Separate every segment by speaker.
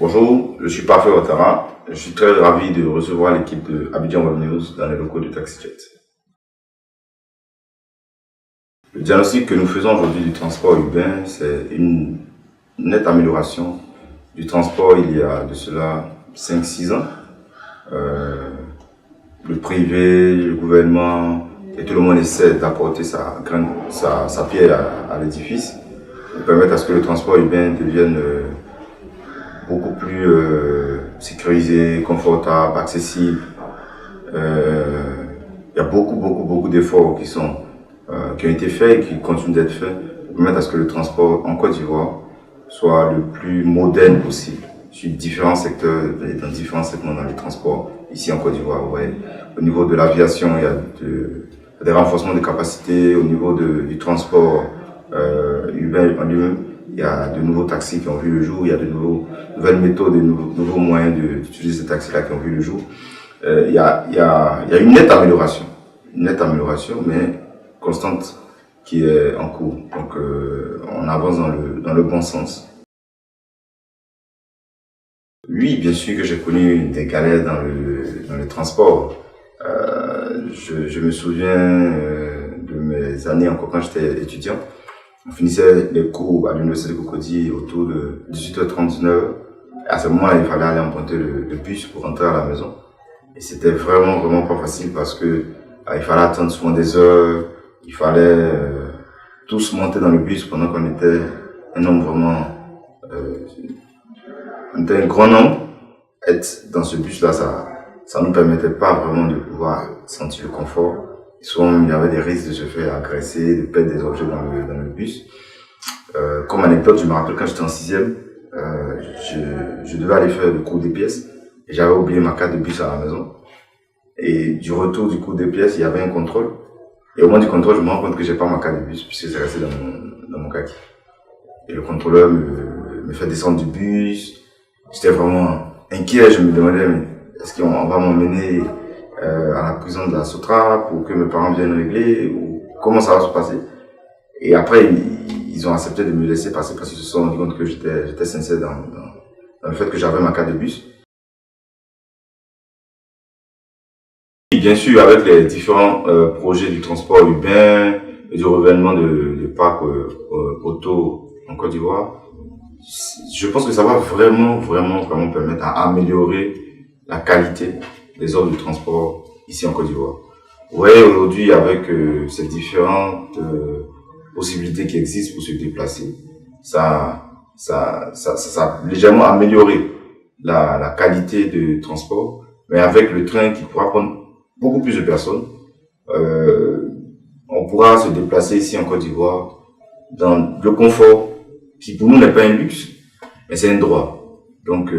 Speaker 1: Bonjour, je suis Parfait Ouattara. Je suis très ravi de recevoir l'équipe de Abidjan Web News dans les locaux de TaxiJet. Le diagnostic que nous faisons aujourd'hui du transport urbain, c'est une nette amélioration du transport il y a de cela 5-6 ans. Le privé, le gouvernement et tout le monde essaie d'apporter sa pierre à l'édifice pour permettre à ce que le transport urbain devienne beaucoup plus sécurisé, confortable, accessible. Il y a beaucoup d'efforts qui ont été faits et qui continuent d'être faits pour permettre à ce que le transport en Côte d'Ivoire soit le plus moderne possible sur différents secteurs et dans différents segments dans les transports ici en Côte d'Ivoire. Ouais. Au niveau de l'aviation, il y a des renforcements de capacités. Au niveau du transport urbain en lui-même, il y a de nouveaux taxis qui ont vu le jour, il y a de nouvelles méthodes, de nouveaux moyens d'utiliser ces taxis-là qui ont vu le jour. Il y a une nette amélioration, mais constante qui est en cours. Donc on avance dans le bon sens. Oui, bien sûr que j'ai connu des galères dans le transport. Je me souviens de mes années encore quand j'étais étudiant. On finissait les cours à l'université de Cocody autour de 18h30, 19h. À ce moment-là, il fallait aller emprunter le bus pour rentrer à la maison. Et c'était vraiment pas facile parce que il fallait attendre souvent des heures. Il fallait tous monter dans le bus pendant qu'on était un nombre vraiment... on était un grand nombre. Être dans ce bus-là, ça nous permettait pas vraiment de pouvoir sentir le confort. Et souvent, il y avait des risques de se faire agresser, de perdre des objets dans le bus. Comme anecdote, je me rappelle quand j'étais en 6e, je devais aller faire le cours des pièces et j'avais oublié ma carte de bus à la maison. Et du retour du cours des pièces, il y avait un contrôle. Et au moment du contrôle, je me rends compte que j'ai pas ma carte de bus puisque c'est resté dans mon kaki. Et le contrôleur me fait descendre du bus. J'étais vraiment inquiet, je me demandais, mais est-ce qu'on va m'emmener à la prison de la Sotra pour que mes parents viennent régler ou comment ça va se passer? Et après, ils ont accepté de me laisser passer parce qu'ils se sont rendus compte que j'étais sincère dans le fait que j'avais ma carte de bus. Et bien sûr, avec les différents projets du transport urbain et du renouvellement de parcs auto en Côte d'Ivoire, je pense que ça va vraiment permettre à améliorer la qualité des offres de transport ici en Côte d'Ivoire. Vous voyez, aujourd'hui, avec ces différentes possibilités qui existent pour se déplacer, ça a légèrement amélioré la qualité de transport, mais avec le train qui pourra prendre beaucoup plus de personnes, on pourra se déplacer ici en Côte d'Ivoire dans le confort qui pour nous n'est pas un luxe, mais c'est un droit. Donc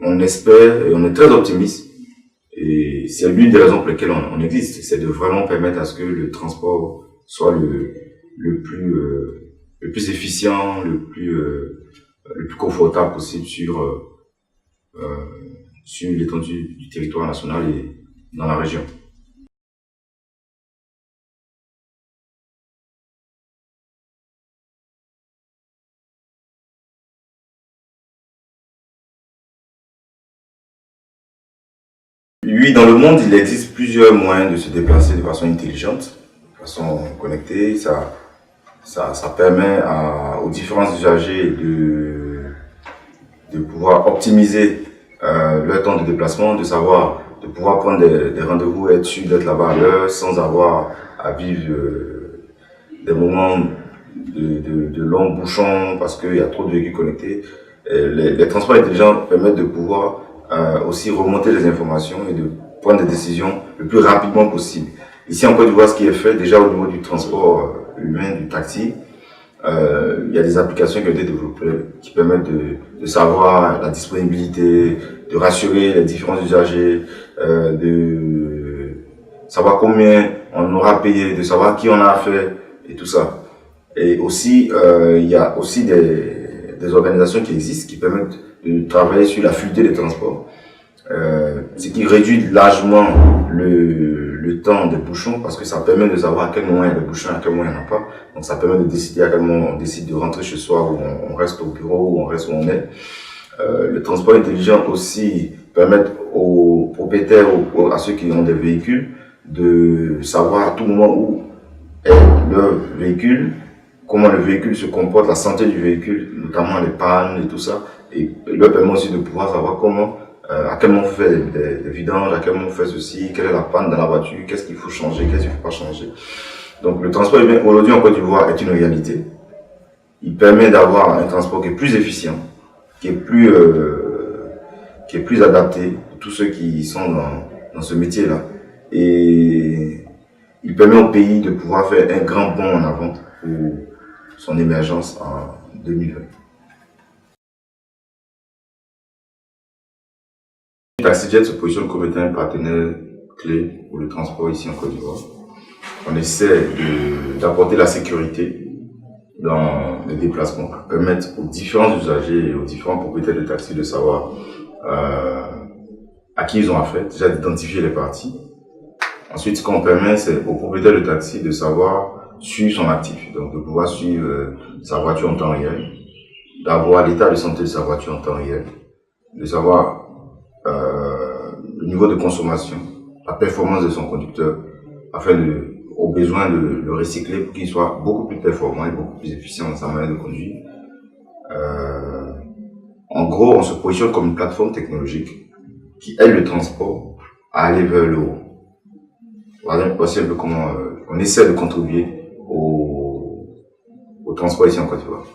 Speaker 1: on espère et on est très optimiste. Et c'est l'une des raisons pour lesquelles on existe, c'est de vraiment permettre à ce que le transport soit le plus efficient, le plus confortable possible sur l'étendue du territoire national et dans la région. Oui, dans le monde, il existe plusieurs moyens de se déplacer de façon intelligente, de façon connectée. Ça permet aux différents usagers de pouvoir optimiser leur temps de déplacement, de pouvoir prendre des rendez-vous et être sûr d'être là-bas à l'heure sans avoir à vivre des moments de longs bouchons parce qu'il y a trop de véhicules connectés. Les transports intelligents permettent de pouvoir aussi remonter les informations et de prendre des décisions le plus rapidement possible. Ici en Côte d'Ivoire, ce qui est fait déjà au niveau du transport humain, du taxi, il y a des applications qui ont été développées qui permettent de savoir la disponibilité, de rassurer les différents usagers, de savoir combien on aura payé, de savoir qui on a affaire et tout ça. Et aussi, il y a aussi des organisations qui existent qui permettent de travailler sur la fluidité des transports, ce qui réduit largement le temps des bouchons parce que ça permet de savoir à quel moment il y a des bouchons, à quel moment il n'y en a pas. Donc ça permet de décider à quel moment on décide de rentrer chez soi ou on reste au bureau ou on reste où on est. Le transport intelligent aussi permet aux propriétaires, à ceux qui ont des véhicules, de savoir à tout moment où est leur véhicule, comment le véhicule se comporte, la santé du véhicule, notamment les pannes et tout ça. Et leur permet aussi de pouvoir savoir comment, à quel moment on fait des vidanges, à quel moment on fait ceci, quelle est la panne dans la voiture, qu'est-ce qu'il faut changer, qu'est-ce qu'il ne faut pas changer. Donc le transport urbain aujourd'hui en Côte d'Ivoire est une réalité. Il permet d'avoir un transport qui est plus efficient, qui est plus adapté pour tous ceux qui sont dans ce métier-là. Et il permet au pays de pouvoir faire un grand bond en avant pour son émergence en 2020. TaxiJet se positionne comme étant un partenaire clé pour le transport ici en Côte d'Ivoire. On essaie d'apporter la sécurité dans les déplacements pour permettre aux différents usagers et aux différents propriétaires de taxis de savoir à qui ils ont affaire, déjà d'identifier les parties. Ensuite, ce qu'on permet, c'est aux propriétaires de taxi de savoir suivre son actif, donc de pouvoir suivre sa voiture en temps réel, d'avoir l'état de santé de sa voiture en temps réel, de savoir le niveau de consommation, la performance de son conducteur, afin au besoin de le recycler pour qu'il soit beaucoup plus performant et beaucoup plus efficient dans sa manière de conduire. En gros, on se positionne comme une plateforme technologique qui aide le transport à aller vers le haut. Voilà aussi un peu comment on essaie de contribuer au transport ici en Côte d'Ivoire.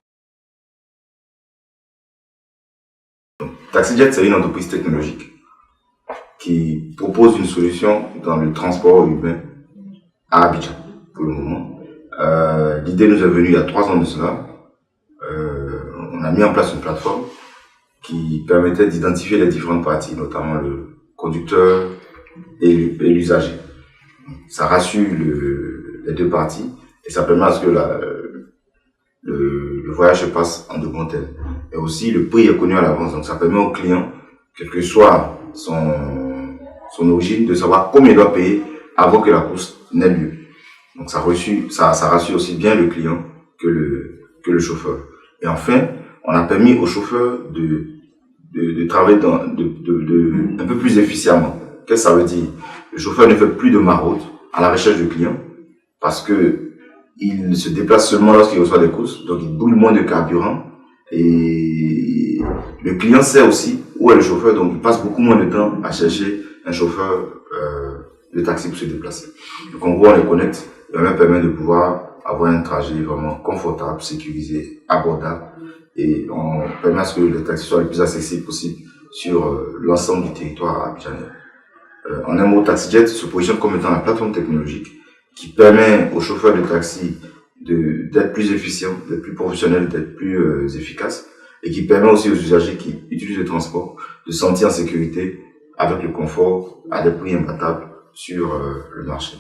Speaker 1: TaxiJet, c'est une entreprise technologique qui propose une solution dans le transport urbain à Abidjan pour le moment. L'idée nous est venue il y a 3 ans de cela. On a mis en place une plateforme qui permettait d'identifier les différentes parties, notamment le conducteur et l'usager. Ça rassure les deux parties et ça permet à ce que le voyage se passe en de bons termes. Et aussi, le prix est connu à l'avance, donc ça permet au client, quelle que soit son origine, de savoir combien il doit payer avant que la course n'ait lieu. Donc ça rassure aussi bien le client que le chauffeur. Et enfin, on a permis au chauffeur de travailler un peu plus efficacement. Qu'est-ce que ça veut dire? Le chauffeur ne fait plus de maraude à la recherche du client parce que il se déplace seulement lorsqu'il reçoit des courses, donc il brûle moins de carburant et le client sait aussi où est le chauffeur, donc il passe beaucoup moins de temps à chercher un chauffeur de taxi pour se déplacer. Donc en gros, on les connecte et on leur permet de pouvoir avoir un trajet vraiment confortable, sécurisé, abordable et on permet à ce que les taxis soient le plus accessibles possible sur l'ensemble du territoire abidjanais. En un mot, TaxiJet se positionne comme étant la plateforme technologique qui permet aux chauffeurs de taxi d'être plus efficients, d'être plus professionnels, d'être plus efficaces et qui permet aussi aux usagers qui utilisent le transport de se sentir en sécurité avec le confort à des prix imbattables sur le marché.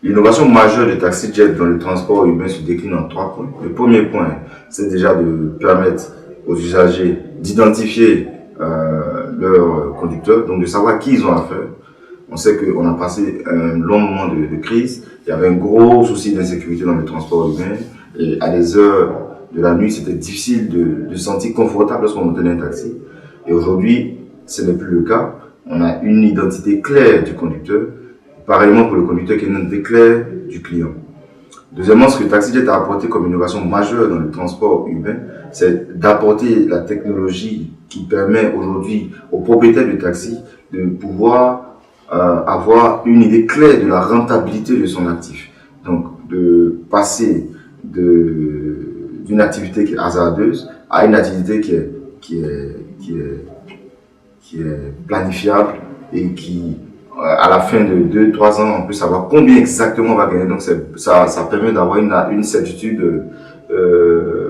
Speaker 1: L'innovation majeure de TaxiJet dans le transport urbain se décline en 3 points. Le premier point, c'est déjà de permettre aux usagers d'identifier leurs conducteurs, donc de savoir qui ils ont affaire. On sait qu'on a passé un long moment de crise, il y avait un gros souci d'insécurité dans le transport urbain et à des heures de la nuit, c'était difficile de se sentir confortable lorsqu'on montait dans un taxi. Et aujourd'hui, ce n'est plus le cas. On a une identité claire du conducteur, pareillement pour le conducteur qui est une identité claire du client. Deuxièmement, ce que TaxiJet a apporté comme innovation majeure dans le transport urbain, c'est d'apporter la technologie qui permet aujourd'hui aux propriétaires de taxi de pouvoir avoir une idée claire de la rentabilité de son actif. Donc, de passer d'une activité qui est hasardeuse à une activité qui est planifiable et qui, à la fin de 2-3 ans, on peut savoir combien exactement on va gagner. Donc ça permet d'avoir une certitude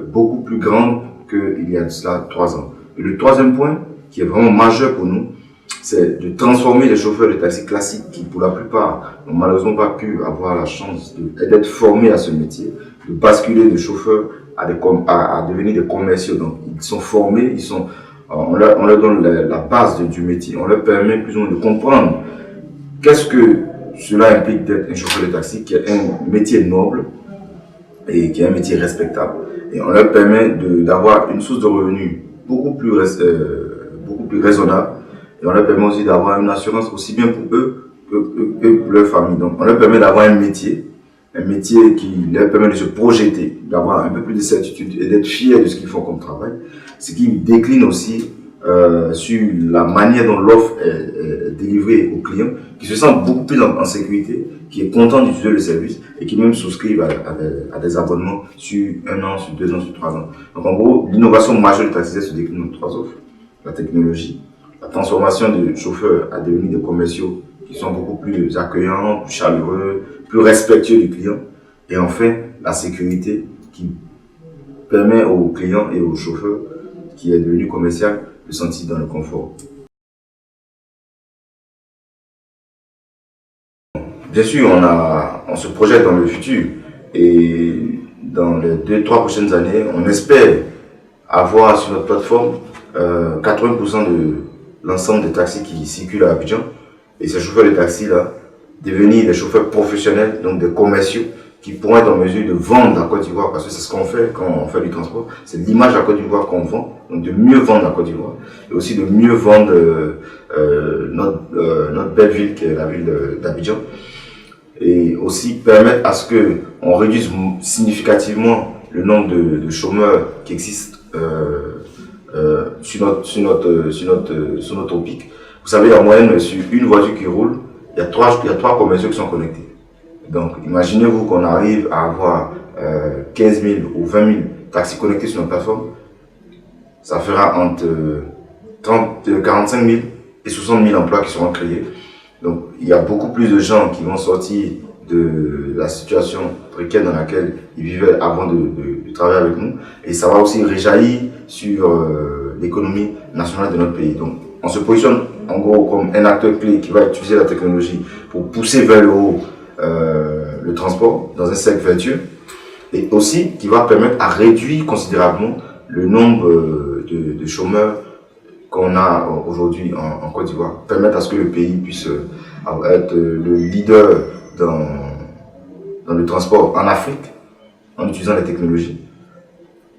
Speaker 1: beaucoup plus grande qu'il y a de cela 3 ans. Et le troisième point, qui est vraiment majeur pour nous, c'est de transformer les chauffeurs de taxi classiques qui, pour la plupart, n'ont malheureusement pas pu avoir la chance d'être formés à ce métier, de basculer de chauffeurs à devenir des commerciaux. Donc, ils sont formés, on leur donne la base du métier, on leur permet plus ou moins de comprendre qu'est-ce que cela implique d'être un chauffeur de taxi, qui est un métier noble, et qui est un métier respectable. Et on leur permet d'avoir une source de revenus beaucoup plus raisonnable. Et on leur permet aussi d'avoir une assurance aussi bien pour eux que pour leur famille. Donc on leur permet d'avoir un métier qui leur permet de se projeter, d'avoir un peu plus de certitude et d'être fiers de ce qu'ils font comme travail. Ce qui décline aussi sur la manière dont l'offre est délivrée aux clients, qui se sentent beaucoup plus en sécurité, qui est content d'utiliser le service et qui même souscrivent à des abonnements sur 1 an, sur 2 ans, sur 3 ans. Donc en gros, l'innovation majeure de Taxisez se décline en 3 offres. La technologie, la transformation de chauffeurs à devenir des commerciaux qui sont beaucoup plus accueillants, plus chaleureux, plus respectueux du client. Et enfin, la sécurité qui permet aux clients et aux chauffeurs qui est devenu commercial de se sentir dans le confort. Bien sûr, on se projette dans le futur et dans les 2-3 prochaines années, on espère avoir sur notre plateforme 80% de l'ensemble des taxis qui circulent à Abidjan. Et ces chauffeurs de taxi là, devenir des chauffeurs professionnels, donc des commerciaux, qui pourront être en mesure de vendre la Côte d'Ivoire, parce que c'est ce qu'on fait quand on fait du transport, c'est l'image de la Côte d'Ivoire qu'on vend, donc de mieux vendre la Côte d'Ivoire, et aussi de mieux vendre notre belle ville qui est la ville d'Abidjan, et aussi permettre à ce qu'on réduise significativement le nombre de chômeurs qui existent sur notre topic. Vous savez, en moyenne, sur une voiture qui roule, il y a trois commerciaux qui sont connectés. Donc, imaginez-vous qu'on arrive à avoir 15 000 ou 20 000 taxis connectés sur notre plateforme. Ça fera entre 45 000 et 60 000 emplois qui seront créés. Donc, il y a beaucoup plus de gens qui vont sortir de la situation précaire dans laquelle ils vivaient avant de travailler avec nous. Et ça va aussi réjaillir sur l'économie nationale de notre pays. Donc, on se positionne en gros comme un acteur clé qui va utiliser la technologie pour pousser vers le haut le transport dans un cercle vertueux et aussi qui va permettre à réduire considérablement le nombre de chômeurs qu'on a aujourd'hui en Côte d'Ivoire, permettre à ce que le pays puisse être le leader dans le transport en Afrique en utilisant les technologies,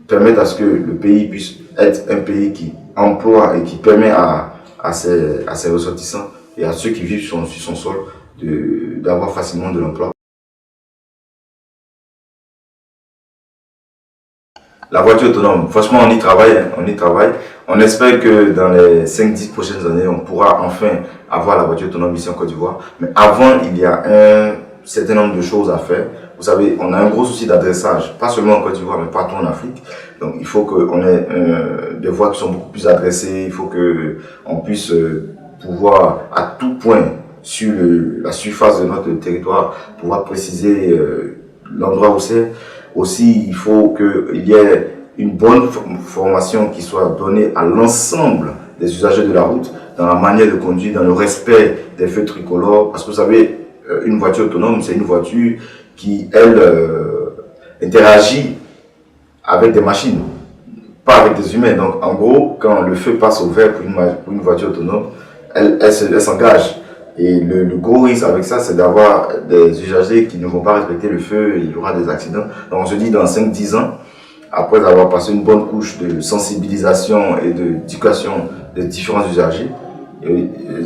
Speaker 1: permettre à ce que le pays puisse être un pays qui emploie et qui permet à ses ressortissants et à ceux qui vivent sur son sol d'avoir facilement de l'emploi. La voiture autonome, franchement on y travaille, On espère que dans les 5-10 prochaines années, on pourra enfin avoir la voiture autonome ici en Côte d'Ivoire. Mais avant, il y a un certain nombre de choses à faire. Vous savez, on a un gros souci d'adressage, pas seulement en Côte d'Ivoire, mais partout en Afrique. Donc il faut qu'on ait des voies qui sont beaucoup plus adressées, il faut qu'on puisse pouvoir à tout point sur la surface de notre territoire, pouvoir préciser l'endroit où c'est. Aussi, il faut qu'il y ait une bonne formation qui soit donnée à l'ensemble des usagers de la route, dans la manière de conduire, dans le respect des feux tricolores. Parce que vous savez, une voiture autonome, c'est une voiture qui, elle, interagit avec des machines, pas avec des humains. Donc, en gros, quand le feu passe au vert pour une voiture autonome, elle s'engage. Et le gros risque avec ça, c'est d'avoir des usagers qui ne vont pas respecter le feu, il y aura des accidents. Donc on se dit dans 5-10 ans, après avoir passé une bonne couche de sensibilisation et d'éducation des différents usagers,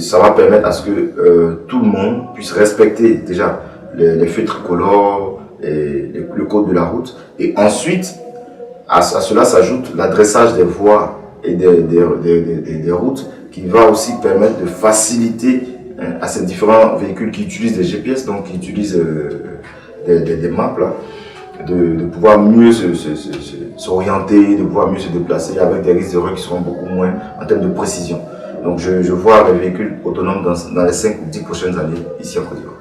Speaker 1: ça va permettre à ce que tout le monde puisse respecter déjà les feux tricolores, le code de la route. Et ensuite, à cela s'ajoute l'adressage des voies et des routes qui va aussi permettre de faciliter à ces différents véhicules qui utilisent des GPS, donc qui utilisent des maps, là, de pouvoir mieux s'orienter, de pouvoir mieux se déplacer avec des risques d'erreur qui seront beaucoup moins en termes de précision. Donc je vois les véhicules autonomes dans les 5 ou 10 prochaines années ici en Côte d'Ivoire.